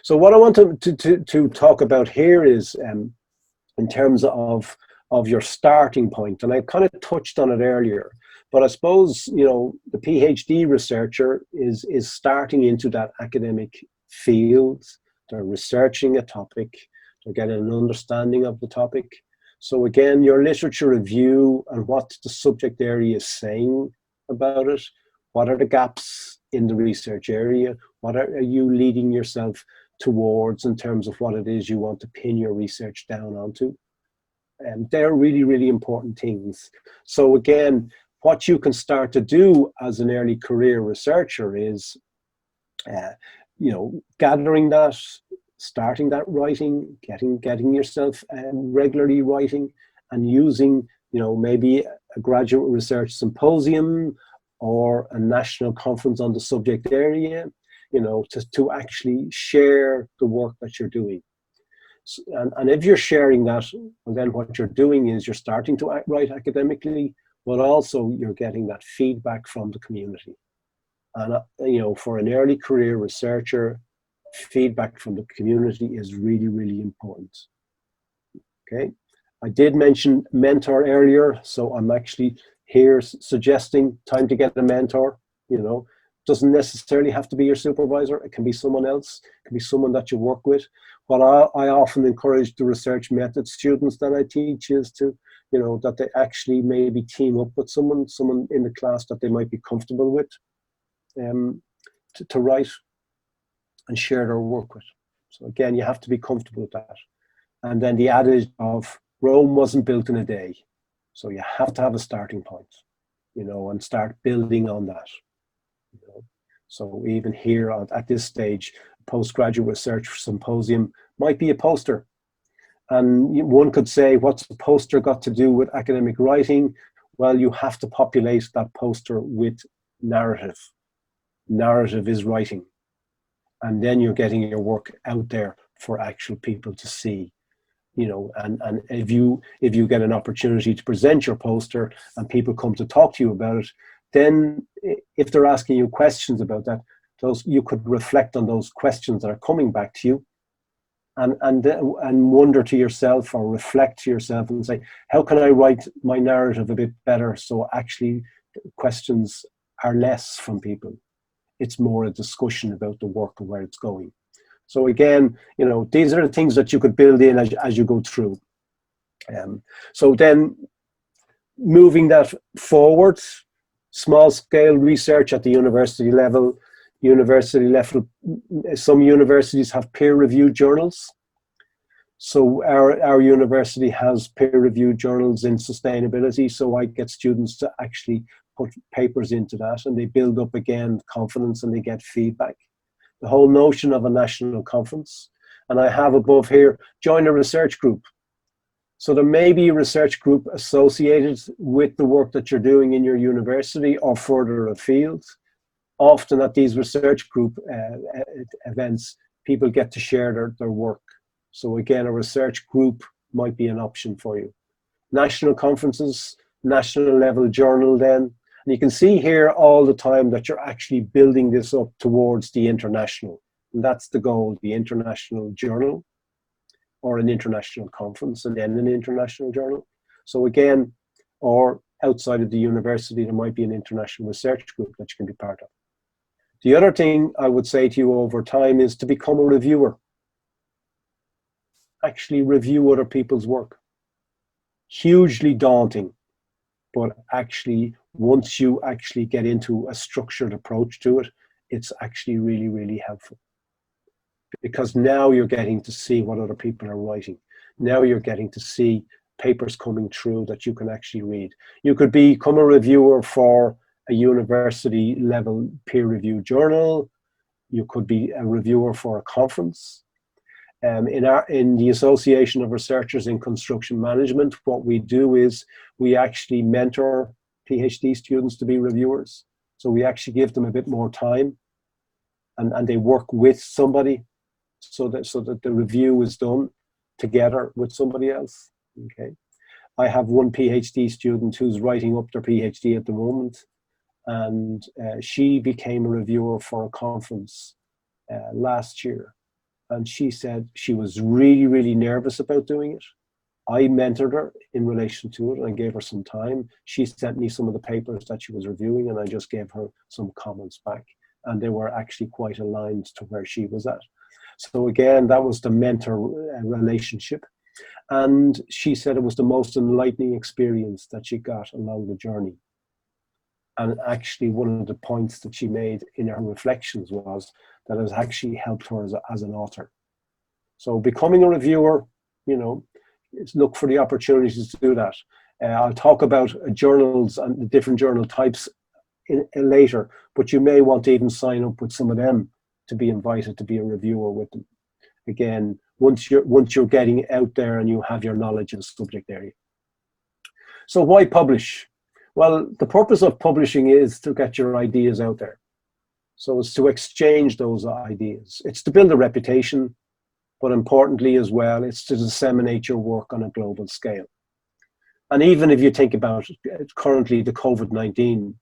So what I want to talk about here is in terms of your starting point, and I kind of touched on it earlier, but I suppose, you know, the PhD researcher is starting into that academic field. They're researching a topic, they're getting an understanding of the topic. So again, your literature review and what the subject area is saying about it, what are the gaps in the research area, what are you leading yourself towards in terms of what it is you want to pin your research down onto. And they're really, really important things. So again, what you can start to do as an early career researcher is, you know, gathering that, starting that writing, getting yourself regularly writing, and using, you know, maybe a graduate research symposium or a national conference on the subject area, you know, to actually share the work that you're doing. And if you're sharing that, well, then what you're doing is you're starting to write academically, but also you're getting that feedback from the community. And, you know, for an early career researcher, feedback from the community is really, really important. Okay. I did mention mentor earlier, so I'm actually here suggesting time to get a mentor. You know, doesn't necessarily have to be your supervisor. It can be someone else. It can be someone that you work with. What I often encourage the research method students that I teach is to, you know, that they actually maybe team up with someone in the class that they might be comfortable with, to write and share their work with. So again, you have to be comfortable with that. And then the adage of Rome wasn't built in a day. So you have to have a starting point, you know, and start building on that. You know? So even here at this stage, postgraduate research symposium might be a poster. And one could say, what's a poster got to do with academic writing? Well, you have to populate that poster with narrative. Narrative is writing. And then you're getting your work out there for actual people to see. You know, and if you get an opportunity to present your poster and people come to talk to you about it, then if they're asking you questions about that, those you could reflect on those questions that are coming back to you, and wonder to yourself or reflect to yourself and say, how can I write my narrative a bit better so actually questions are less from people? It's more a discussion about the work and where it's going. So again, you know, these are the things that you could build in as you go through. So then moving that forward, small scale research at the university level. Some universities have peer-reviewed journals. So our university has peer-reviewed journals in sustainability. So I get students to actually put papers into that, and they build up again confidence and they get feedback. The whole notion of a national conference. And I have above here, join a research group. So there may be a research group associated with the work that you're doing in your university or further afield. Often at these research group events, people get to share their work. So again, a research group might be an option for you. National conferences, national level journal then. And you can see here all the time that you're actually building this up towards the international. And that's the goal, the international journal or an international conference and then an international journal. So again, or outside of the university, there might be an international research group that you can be part of. The other thing I would say to you over time is to become a reviewer. Actually review other people's work. Hugely daunting, but actually once you actually get into a structured approach to it, it's actually really, really helpful. Because now you're getting to see what other people are writing. Now you're getting to see papers coming through that you can actually read. You could become a reviewer for a university level peer review journal. You could be a reviewer for a conference. In the Association of Researchers in Construction Management, what we do is we actually mentor PhD students to be reviewers. So we actually give them a bit more time and they work with somebody so that the review is done together with somebody else. Okay. I have one PhD student who's writing up their PhD at the moment, and she became a reviewer for a conference last year. And she said she was really, really nervous about doing it. I mentored her in relation to it, and I gave her some time. She sent me some of the papers that she was reviewing, and I just gave her some comments back. And they were actually quite aligned to where she was at. So again, that was the mentor relationship. And she said it was the most enlightening experience that she got along the journey. And actually, one of the points that she made in her reflections was that it has actually helped her as an author. So becoming a reviewer, you know, look for the opportunities to do that. I'll talk about journals and the different journal types later, but you may want to even sign up with some of them to be invited to be a reviewer with them. Again, once you're getting out there and you have your knowledge in a subject area. So why publish? Well, the purpose of publishing is to get your ideas out there. So it's to exchange those ideas. It's to build a reputation, but importantly as well, it's to disseminate your work on a global scale. And even if you think about currently the COVID-19,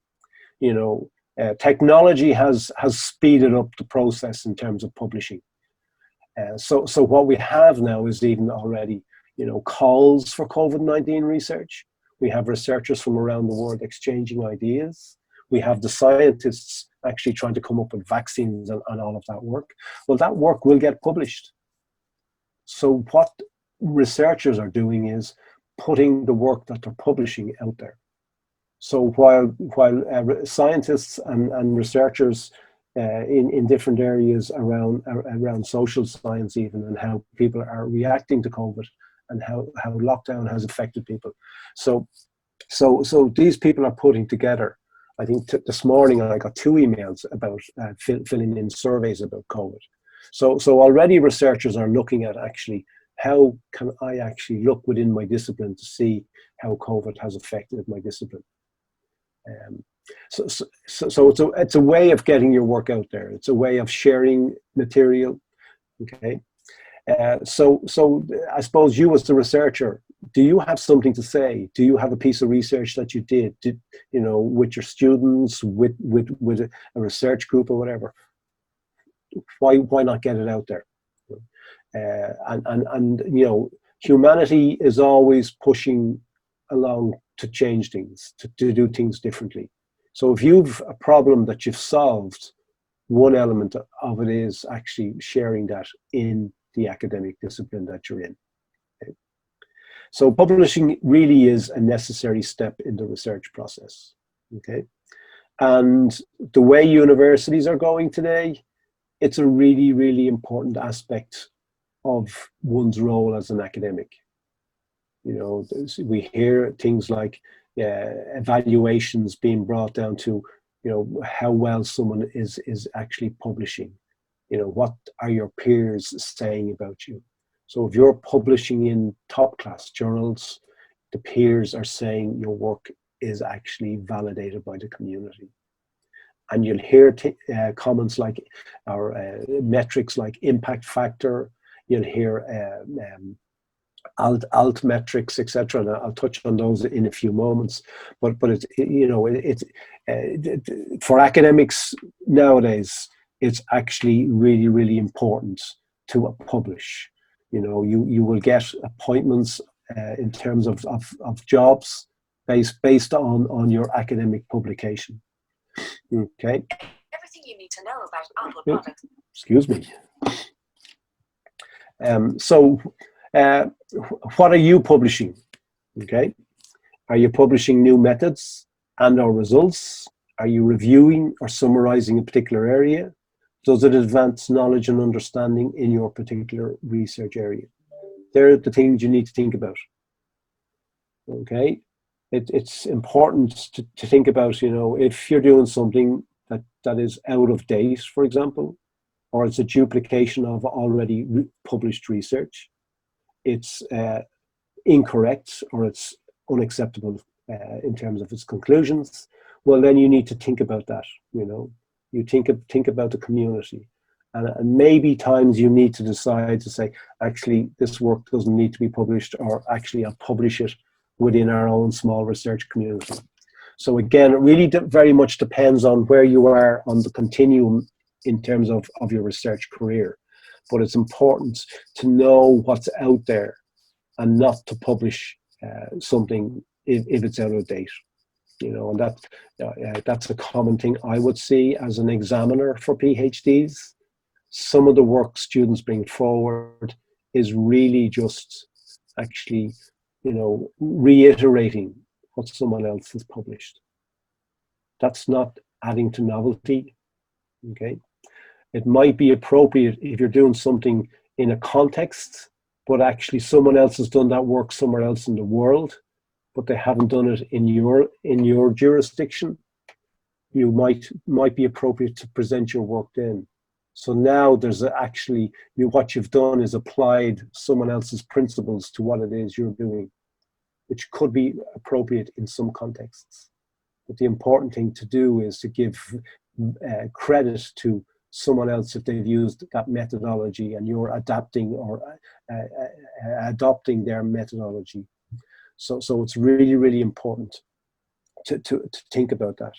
you know, technology has speeded up the process in terms of publishing. So what we have now is even already, you know, calls for COVID-19 research. We have researchers from around the world exchanging ideas. We have the scientists actually trying to come up with vaccines and all of that work. Well, that work will get published. So what researchers are doing is putting the work that they're publishing out there. So while scientists and researchers in different areas around social science even, and how people are reacting to COVID and how lockdown has affected people. So these people are putting together, I think this morning I got 2 emails about filling in surveys about COVID. So already researchers are looking at actually how can I actually look within my discipline to see how COVID has affected my discipline. So it's a way of getting your work out there. It's a way of sharing material. Okay. So I suppose you as the researcher, do you have something to say? Do you have a piece of research that you did you know, with your students, with a research group or whatever? Why not get it out there? And you know, humanity is always pushing along to change things, to do things differently. So if you've a problem that you've solved, one element of it is actually sharing that in the academic discipline that you're in. Okay. So publishing really is a necessary step in the research process. Okay. And the way universities are going today, it's a really, really important aspect of one's role as an academic. You know, we hear things like evaluations being brought down to, you know, how well someone is actually publishing. You know, what are your peers saying about you? So if you're publishing in top class journals, the peers are saying your work is actually validated by the community. And you'll hear comments like, or metrics like impact factor. You'll hear alt metrics, etc. And I'll touch on those in a few moments. But it's, you know, it's for academics nowadays, it's actually really, really important to publish. You know, you will get appointments in terms of jobs based on your academic publication. Okay. Everything you need to know about Apple products. Excuse me. What are you publishing? Okay. Are you publishing new methods and/or results? Are you reviewing or summarizing a particular area? Does it advance knowledge and understanding in your particular research area? They're the things you need to think about. Okay. It's important to think about, you know, if you're doing something that is out of date, for example, or it's a duplication of already published research, it's incorrect or it's unacceptable in terms of its conclusions, well, then you need to think about that. You know, you think about the community, and maybe times you need to decide to say, actually, this work doesn't need to be published, or actually I'll publish it within our own small research community. So again, it really very much depends on where you are on the continuum in terms of your research career. but it's important to know what's out there and not to publish something if it's out of date. And that's a common thing I would see as an examiner for PhDs. Some of the work students bring forward is really just actually, reiterating what someone else has published. That's not adding to novelty, okay? It might be appropriate if you're doing something in a context, but actually someone else has done that work somewhere else in the world, but they haven't done it in your jurisdiction. You might be appropriate to present your work then. So now there's actually, what you've done is applied someone else's principles to what it is you're doing, which could be appropriate in some contexts. But the important thing to do is to give credit to someone else if they've used that methodology and you're adapting or adopting their methodology. So it's really, really important to think about that,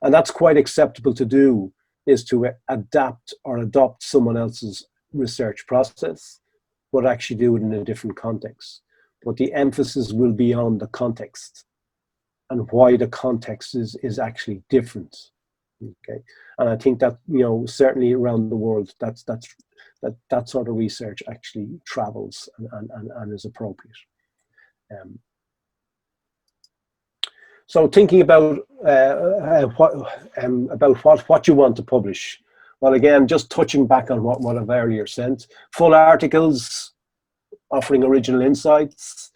and that's quite acceptable to do, is to adapt or adopt someone else's research process, but actually do it in a different context. But the emphasis will be on the context and why the context is actually different. Okay, and I think that certainly around the world, that sort of research actually travels and is appropriate. So thinking about what you want to publish. Well, again, just touching back on what I've earlier said, full articles offering original insights,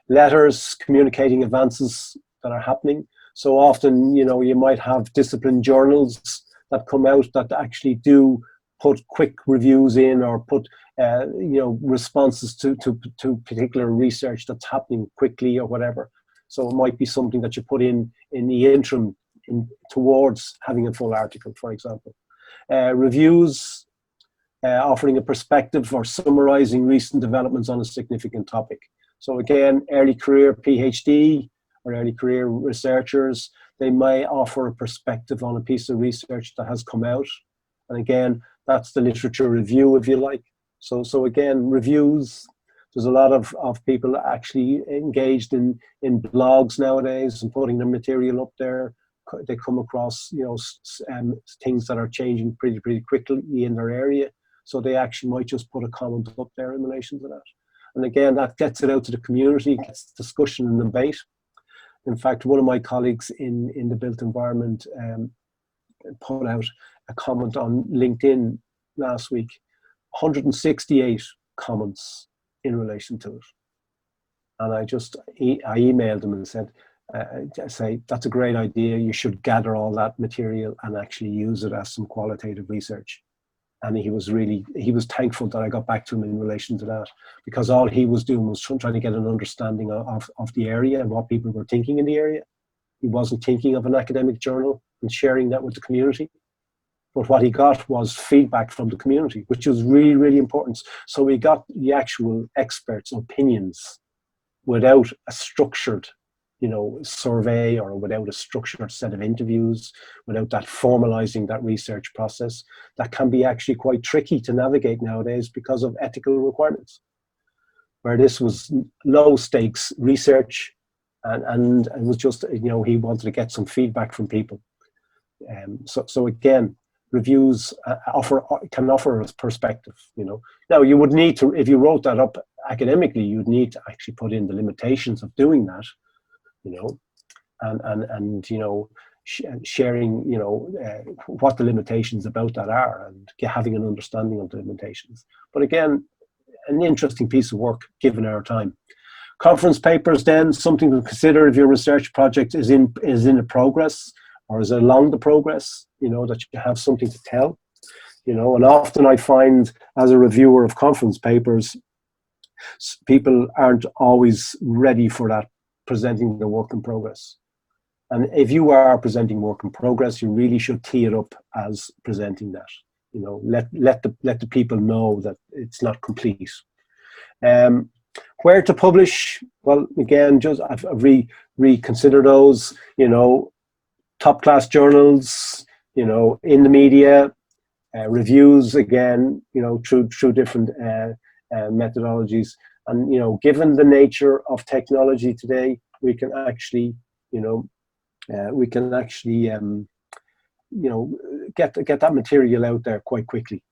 letters communicating advances that are happening. So often, you might have discipline journals that come out that actually do put quick reviews in, or put responses to particular research that's happening quickly or whatever. So it might be something that you put in the interim towards having a full article, for example. Reviews, offering a perspective or summarizing recent developments on a significant topic. So again, early career PhD or early career researchers, they may offer a perspective on a piece of research that has come out. And again, that's the literature review, if you like. So again, reviews. There's a lot of people actually engaged in blogs nowadays and putting their material up there. They come across things that are changing pretty quickly in their area, so they actually might just put a comment up there in relation to that. And again, that gets it out to the community, gets discussion and debate. In fact, one of my colleagues in the built environment put out a comment on LinkedIn last week. 168 comments in relation to it, and I emailed him and said, that's a great idea. You should gather all that material and actually use it as some qualitative research. And he was thankful that I got back to him in relation to that, because all he was doing was trying to get an understanding of the area and what people were thinking in the area. He wasn't thinking of an academic journal and sharing that with the community. But what he got was feedback from the community, which was really, really important. So we got the actual experts' opinions without a structured, survey, or without a structured set of interviews, without that formalizing that research process. That can be actually quite tricky to navigate nowadays because of ethical requirements. Where this was low stakes research, and it was just, he wanted to get some feedback from people. So again, reviews can offer a perspective. Now you would need to, if you wrote that up academically, you'd need to actually put in the limitations of doing that, and sharing what the limitations about that are, and having an understanding of the limitations. But again, an interesting piece of work given our time. Conference papers, then, something to consider if your research project is in the progress, or is along the progress, that you have something to tell, and often I find as a reviewer of conference papers, people aren't always ready for that, presenting the work in progress. And if you are presenting work in progress, you really should tee it up as presenting that, let the people know that it's not complete. Where to publish? Well, again, just I've reconsider those, top class journals, in the media, reviews again, through different methodologies. And given the nature of technology today, we can actually, get that material out there quite quickly.